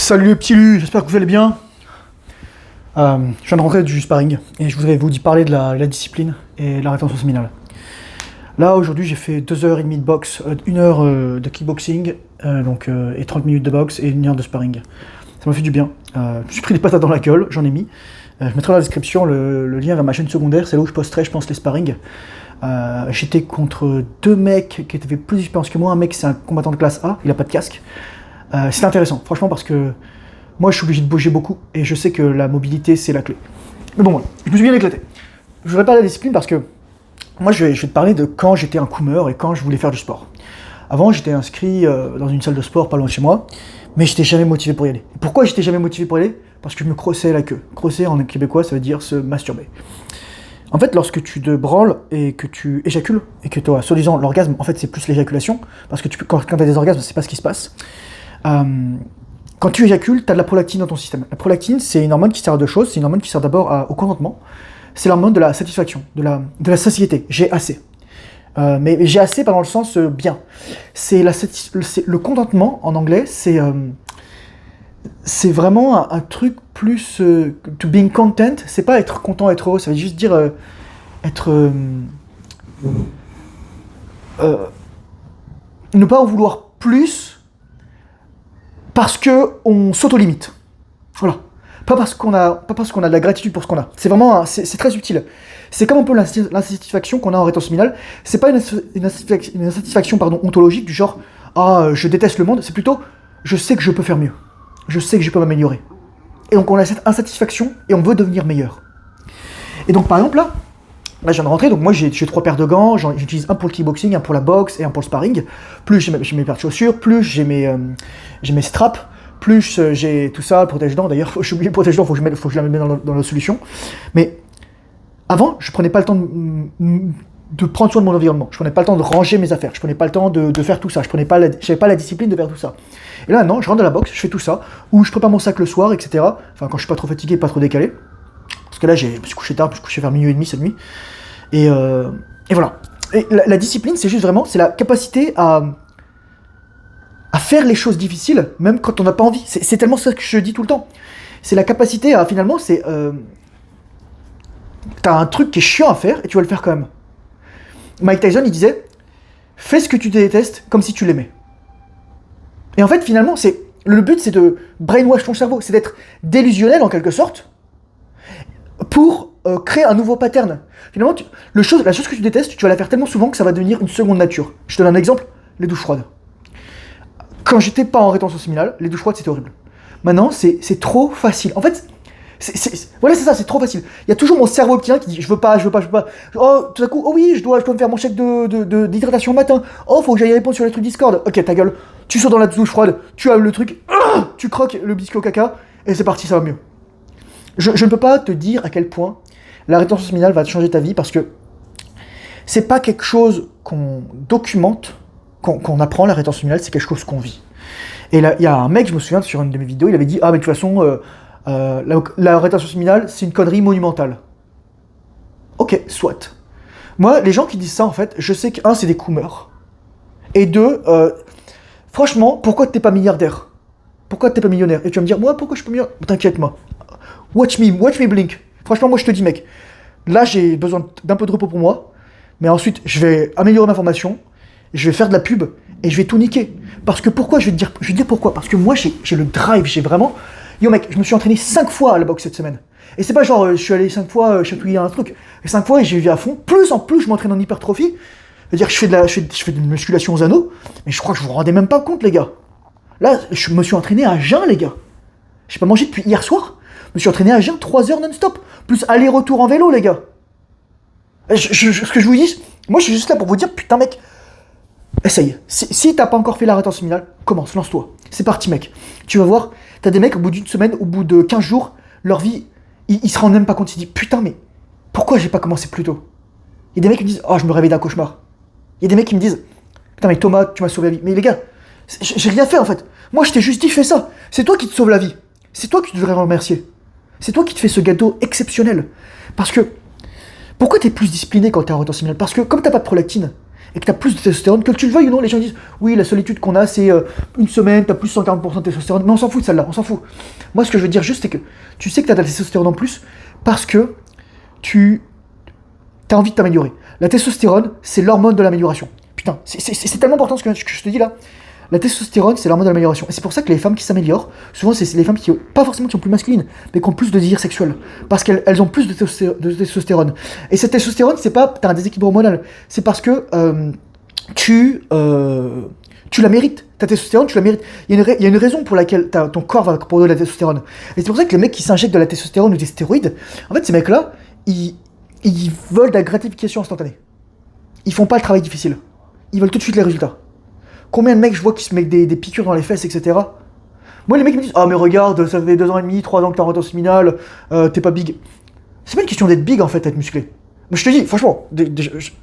Salut les petits lus, j'espère que vous allez bien. Je viens de rentrer du sparring et je voudrais vous parler de la discipline et de la rétention séminale. Là aujourd'hui j'ai fait 2h30 de boxe, 1 heure de kickboxing et 30 minutes de boxe et 1 heure de sparring. Ça m'a fait du bien. Je me suis pris des patates dans la gueule, j'en ai mis. Je mettrai dans la description le lien vers ma chaîne secondaire, c'est là où je posterai je pense les sparring. J'étais contre deux mecs qui avaient plus d'expérience que moi. Un mec c'est un combattant de classe A, il a pas de casque. C'est intéressant, franchement, parce que moi je suis obligé de bouger beaucoup et je sais que la mobilité c'est la clé. Mais bon, voilà, je me suis bien éclaté. Je voudrais parler de la discipline parce que moi je vais te parler de quand j'étais un coumeur et quand je voulais faire du sport. Avant j'étais inscrit dans une salle de sport pas loin de chez moi, mais j'étais jamais motivé pour y aller. Pourquoi j'étais jamais motivé pour y aller? Parce que je me crossais la queue. Crosser en québécois ça veut dire se masturber. En fait, lorsque tu te branles et que tu éjacules, et que tu as soi-disant l'orgasme, en fait c'est plus l'éjaculation, parce que quand tu as des orgasmes, c'est pas ce qui se passe. Quand tu éjacules, tu as de la prolactine dans ton système. La prolactine, c'est une hormone qui sert à deux choses. C'est une hormone qui sert d'abord au contentement. C'est l'hormone de la satisfaction, de la satiété. J'ai assez. Mais j'ai assez pas dans le sens bien. C'est le contentement, en anglais, c'est vraiment un truc plus... to being content, c'est pas être content, être heureux. Ça veut juste dire ne pas en vouloir plus parce qu'on s'auto-limite. Voilà. Pas parce qu'on a de la gratitude pour ce qu'on a. C'est vraiment, c'est très subtil. C'est comme un peu l'insatisfaction qu'on a en rétention séminale. C'est pas une insatisfaction ontologique du genre « Ah, je déteste le monde », c'est plutôt « Je sais que je peux faire mieux. Je sais que je peux m'améliorer. » Et donc on a cette insatisfaction et on veut devenir meilleur. Et donc par exemple là je viens de rentrer, donc moi j'ai 3 paires de gants, j'utilise un pour le kickboxing, un pour la boxe et un pour le sparring. Plus j'ai mes paires de chaussures, plus j'ai mes straps, plus j'ai tout ça, protège-dents. D'ailleurs, j'ai oublié le protège-dents, faut que je la mette dans la solution. Mais avant, je prenais pas le temps de prendre soin de mon environnement. Je prenais pas le temps de ranger mes affaires. Je prenais pas le temps de faire tout ça. J'avais pas la discipline de faire tout ça. Et là, non, je rentre dans la boxe, je fais tout ça, ou je prépare mon sac le soir, etc. Enfin, quand je suis pas trop fatigué, pas trop décalé. Parce que là, je me suis couché tard, je me suis couché vers minuit et demi cette nuit. Et voilà. Et la discipline, c'est juste vraiment, c'est la capacité à faire les choses difficiles, même quand on n'a pas envie. C'est tellement ça que je dis tout le temps. C'est la capacité à, finalement, t'as un truc qui est chiant à faire et tu vas le faire quand même. Mike Tyson, il disait, fais ce que tu détestes comme si tu l'aimais. Et en fait, finalement, le but, c'est de brainwash ton cerveau, c'est d'être délusionnel en quelque sorte, pour créer un nouveau pattern. Finalement, la chose que tu détestes, tu vas la faire tellement souvent que ça va devenir une seconde nature. Je te donne un exemple, les douches froides. Quand j'étais pas en rétention séminale, les douches froides c'était horrible. Maintenant, c'est trop facile. En fait, voilà, c'est ça, c'est trop facile. Il y a toujours mon cerveau petit qui dit je veux pas. Oh, tout à coup, oh oui, je dois me faire mon chèque d'hydratation le matin. Oh, faut que j'aille répondre sur les trucs Discord. Ok, ta gueule. Tu sautes dans la douche froide, tu as le truc, tu croques le biscuit au caca, et c'est parti, ça va mieux. Je ne peux pas te dire à quel point la rétention séminale va te changer ta vie parce que c'est pas quelque chose qu'on documente, qu'on apprend. La rétention séminale, c'est quelque chose qu'on vit. Et là, il y a un mec, je me souviens, sur une de mes vidéos, il avait dit « Ah, mais de toute façon, la rétention séminale, c'est une connerie monumentale. » Ok, soit. Moi, les gens qui disent ça, en fait, je sais que, 1, c'est des coumeurs. Et 2, franchement, pourquoi t'es pas milliardaire? Pourquoi t'es pas millionnaire? Et tu vas me dire « Moi, pourquoi je suis pas millionnaire ?» T'inquiète, moi. Watch me blink. Franchement, moi, je te dis, mec, là, j'ai besoin d'un peu de repos pour moi, mais ensuite, je vais améliorer ma formation, je vais faire de la pub, et je vais tout niquer. Parce que pourquoi? Je vais te dire pourquoi. Parce que moi, j'ai le drive, j'ai vraiment... Yo, mec, je me suis entraîné 5 fois à la boxe cette semaine. Et c'est pas genre, je suis allé 5 fois chatouiller un truc. Et 5 fois, et j'ai vu à fond. En plus, je m'entraîne en hypertrophie. C'est-à-dire que je fais de la musculation aux anneaux, mais je crois que je vous rendez même pas compte, les gars. Là, je me suis entraîné à jeun, les gars. J'ai pas mangé depuis hier soir. Je me suis entraîné à jeun 3 heures non-stop. Plus aller-retour en vélo, les gars. Ce que je vous dis, moi, je suis juste là pour vous dire, putain, mec, essaye. Si t'as pas encore fait la rétention séminale, commence, lance-toi. C'est parti, mec. Tu vas voir, t'as des mecs, au bout d'une semaine, au bout de 15 jours, leur vie, ils se rendent même pas compte. Ils se disent, putain, mais pourquoi j'ai pas commencé plus tôt? Il y a des mecs qui me disent, oh, je me réveille d'un cauchemar. Il y a des mecs qui me disent, putain, mais Thomas, tu m'as sauvé la vie. Mais les gars, j'ai rien fait, en fait. Moi, je t'ai juste dit, fais ça. C'est toi qui te sauve la vie. C'est toi qui devrais remercier. C'est toi qui te fais ce gâteau exceptionnel. Parce que, pourquoi t'es plus discipliné quand t'es en rétention séminale? Parce que, comme t'as pas de prolactine, et que tu as plus de testostérone, que tu le veuilles ou non, les gens disent oui, la solitude qu'on a, c'est une semaine, tu as plus 140% de testostérone, mais on s'en fout de celle-là, on s'en fout. Moi, ce que je veux dire juste, c'est que tu sais que tu as de la testostérone en plus parce que tu as envie de t'améliorer. La testostérone, c'est l'hormone de l'amélioration. Putain, c'est tellement important ce que je te dis là. La testostérone, c'est l'hormone de l'amélioration. Et c'est pour ça que les femmes qui s'améliorent, souvent, c'est les femmes qui, pas forcément qui sont plus masculines, mais qui ont plus de désir sexuel. Parce qu'elles ont plus de testostérone. Et cette testostérone, c'est pas t'as un déséquilibre hormonal. C'est parce que tu la mérites. Ta testostérone, tu la mérites. Il y a une raison pour laquelle ton corps va produire de la testostérone. Et c'est pour ça que les mecs qui s'injectent de la testostérone ou des stéroïdes, en fait, ces mecs-là, ils veulent de la gratification instantanée. Ils font pas le travail difficile. Ils veulent tout de suite les résultats. Combien de mecs je vois qui se mettent des piqûres dans les fesses, etc. Moi, les mecs me disent ah mais regarde, ça fait 2 ans et demi, 3 ans que t'es en rétention séminale, t'es pas big. C'est pas une question d'être big en fait, d'être musclé. Moi je te dis, franchement,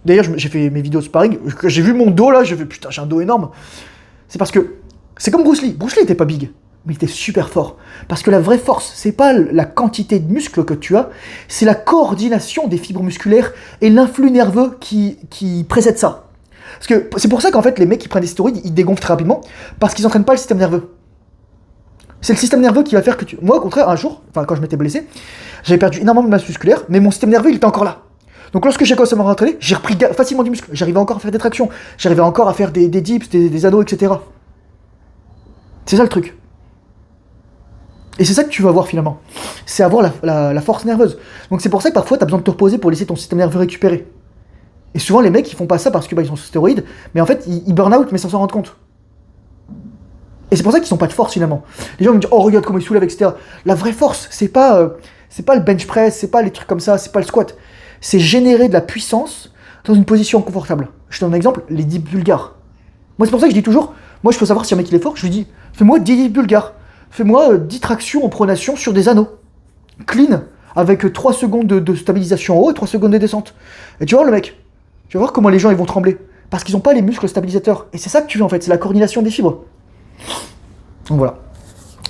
d'ailleurs j'ai fait mes vidéos de sparring, j'ai vu mon dos là, j'ai fait putain, j'ai un dos énorme. C'est parce que c'est comme Bruce Lee. Bruce Lee était pas big, mais il était super fort. Parce que la vraie force, c'est pas la quantité de muscles que tu as, c'est la coordination des fibres musculaires et l'influx nerveux qui précède ça. Parce que c'est pour ça qu'en fait les mecs qui prennent des stéroïdes, ils dégonflent très rapidement, parce qu'ils n'entraînent pas le système nerveux. C'est le système nerveux qui va faire que tu... Moi au contraire, un jour, quand je m'étais blessé, j'avais perdu énormément de masse musculaire, mais mon système nerveux il était encore là. Donc lorsque j'ai commencé à m'entraîner, j'ai repris facilement du muscle, j'arrivais encore à faire des tractions, j'arrivais encore à faire des dips, des ados, etc. C'est ça le truc. Et c'est ça que tu vas avoir finalement. C'est avoir la force nerveuse. Donc c'est pour ça que parfois tu as besoin de te reposer pour laisser ton système nerveux récupérer. Et souvent, les mecs, ils font pas ça parce que ils sont sous stéroïdes, mais en fait, ils burn out, mais sans s'en rendre compte. Et c'est pour ça qu'ils sont pas de force, finalement. Les gens me disent, oh, regarde comment ils soulèvent, etc. La vraie force, c'est pas le bench press, c'est pas les trucs comme ça, c'est pas le squat. C'est générer de la puissance dans une position confortable. Je te donne un exemple, les dips bulgares. Moi, c'est pour ça que je dis toujours, moi, je peux savoir si un mec il est fort, je lui dis, fais-moi 10 dips bulgares. Fais-moi 10 tractions en pronation sur des anneaux. Clean, avec 3 secondes de stabilisation en haut et 3 secondes de descente. Et tu vois, le mec, tu vas voir comment les gens ils vont trembler. Parce qu'ils n'ont pas les muscles stabilisateurs. Et c'est ça que tu veux en fait, c'est la coordination des fibres. Donc voilà.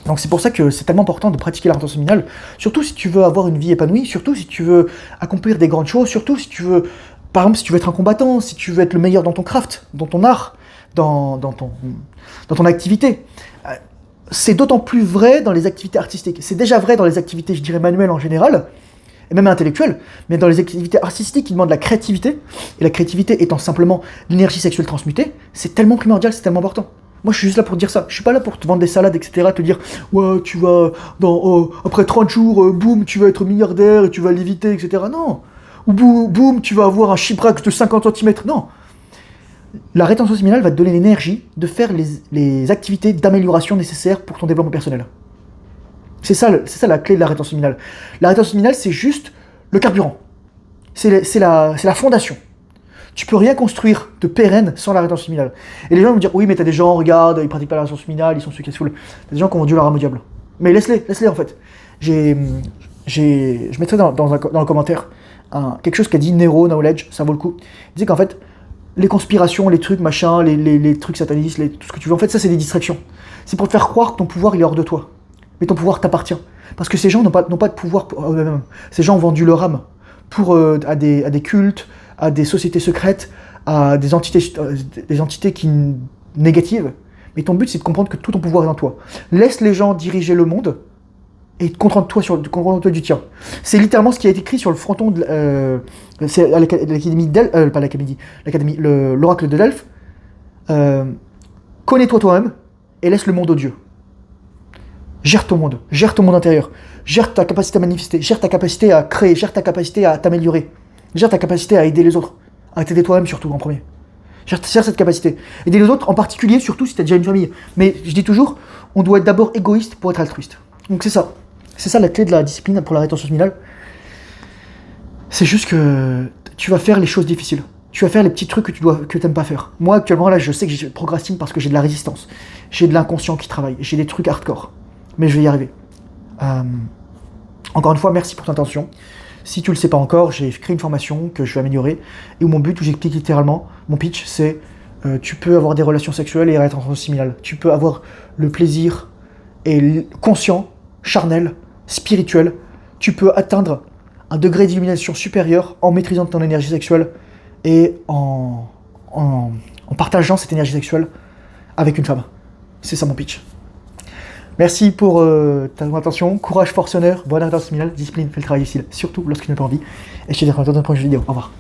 Donc c'est pour ça que c'est tellement important de pratiquer la rétention séminale. Surtout si tu veux avoir une vie épanouie, surtout si tu veux accomplir des grandes choses, surtout si tu veux, par exemple, si tu veux être un combattant, si tu veux être le meilleur dans ton craft, dans ton art, dans ton activité. C'est d'autant plus vrai dans les activités artistiques. C'est déjà vrai dans les activités, je dirais, manuelles en général, et même intellectuelle, mais dans les activités artistiques qui demandent la créativité, et la créativité étant simplement l'énergie sexuelle transmutée, c'est tellement primordial, c'est tellement important. Moi, je suis juste là pour te dire ça. Je suis pas là pour te vendre des salades, etc., te dire, ouais, tu vas, après 30 jours, boum, tu vas être milliardaire, et tu vas l'éviter, etc., non. Ou boum, tu vas avoir un chibrax de 50 cm, non. La rétention séminale va te donner l'énergie de faire les activités d'amélioration nécessaires pour ton développement personnel. C'est ça la clé de la rétention séminale. La rétention séminale, c'est juste le carburant. C'est la fondation. Tu peux rien construire de pérenne sans la rétention séminale. Et les gens vont me dire, oui, mais t'as des gens, regarde, ils pratiquent pas la rétention séminale, ils sont ceux qui se foulent. T'as des gens qui ont Dieu leur âme au diable. Mais laisse-les en fait. Je mettrai dans le commentaire quelque chose qu'a dit Nero Knowledge, ça vaut le coup. Il disait qu'en fait, les conspirations, les trucs, machin, les trucs satanistes, tout ce que tu veux, en fait, ça c'est des distractions. C'est pour te faire croire que ton pouvoir il est hors de toi. Mais ton pouvoir t'appartient. Parce que ces gens n'ont pas de pouvoir pour eux-mêmes. Ces gens ont vendu leur âme à des cultes, à des sociétés secrètes, à des entités négatives. Mais ton but, c'est de comprendre que tout ton pouvoir est en toi. Laisse les gens diriger le monde et contente-toi du tien. C'est littéralement ce qui a été écrit sur le fronton de c'est à l'académie pas l'académie, l'oracle de Delphes. Connais-toi toi-même et laisse le monde aux dieux. Gère ton monde intérieur, gère ta capacité à manifester, gère ta capacité à créer, gère ta capacité à t'améliorer, gère ta capacité à aider les autres, à t'aider toi-même surtout en premier. Gère cette capacité. Aider les autres en particulier, surtout si tu as déjà une famille. Mais je dis toujours, on doit être d'abord égoïste pour être altruiste. Donc c'est ça. C'est ça la clé de la discipline pour la rétention séminale. C'est juste que tu vas faire les choses difficiles. Tu vas faire les petits trucs que t'aimes pas faire. Moi actuellement là, je sais que je procrastine parce que j'ai de la résistance. J'ai de l'inconscient qui travaille. J'ai des trucs hardcore. Mais je vais y arriver. Encore une fois, merci pour ton attention. Si tu le sais pas encore, j'ai créé une formation que je vais améliorer et où mon but, où j'explique littéralement, mon pitch, c'est tu peux avoir des relations sexuelles et être en rétention séminale. Tu peux avoir le plaisir et conscient, charnel, spirituel. Tu peux atteindre un degré d'illumination supérieur en maîtrisant ton énergie sexuelle et en en partageant cette énergie sexuelle avec une femme. C'est ça mon pitch. Merci pour ta attention. Courage, force, honneur, bonne intention, discipline, fais le travail difficile, surtout lorsqu'il n'a pas envie. Et je te dis à dans une prochaine vidéo. Au revoir.